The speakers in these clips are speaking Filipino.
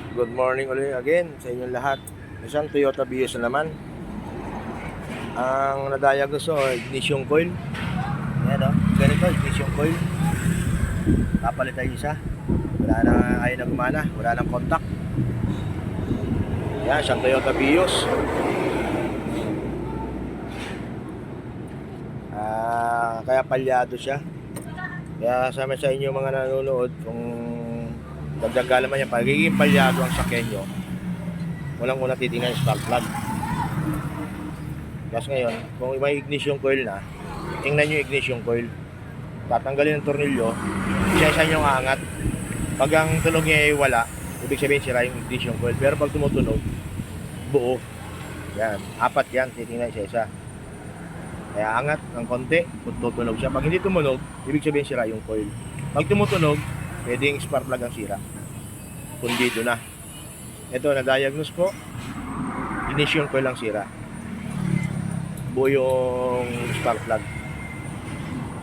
Good morning ulit again sa inyong lahat. Isang Toyota Vios na naman. Ang nadaya gusto, ignition coil. Yan o, ganito, ignition coil. Kapalit tayo isa. Wala na, ayaw na gumana. Wala nang contact. Yan, isang Toyota Vios. Kaya palyado siya. Kaya sama sa inyo mga nanonood, kung dagdag naman yan, pagiging palyado ang sakyan nyo, unang-una titingnan yung spark plug. Tapos ngayon, kung may ignition coil na, tingnan nyo yung ignition coil. Tatanggalin ng tornilyo, isa-isa nyo aangat. Pag ang tunog niya ay wala, ibig sabihin sira yung ignition coil. Pero pag tumutunog, buo. Yan, apat yan, titingnan isa-isa. Kaya angat ng konti, tutunog siya. Pag hindi tumunog, ibig sabihin sira yung coil. Pag tumutunog, pwedeng spark plug ang sira. Pundido na. Ito, na-diagnose ko, ignition coil ang sira. Buo yung spark plug.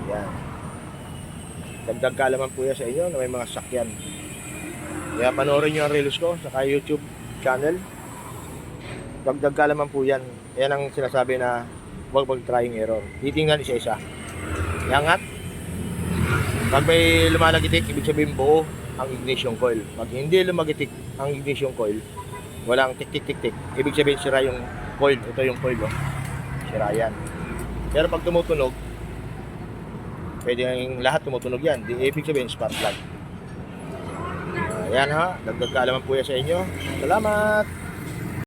Yan. Dagdag kaalaman po yan sa inyo na may mga sakyan. Kaya panoorin nyo ang reels ko sa YouTube channel. Dagdag kaalaman po yan. Yan ang sinasabi na huwag mag-trying error. Titingnan isa-isa. Iangat. Pag may lumalagitik, ibig sabihin buo ang ignition coil. Pag hindi lumagitik ang ignition coil, walang tik-tik-tik-tik, ibig sabihin sira yung coil. Ito yung coil, oh. Sira yan. Pero pag tumutunog, pwede yung lahat tumutunog yan. Di ibig sabihin spark plug. Ayan ha, dagdag kaalaman po yan sa inyo. Salamat!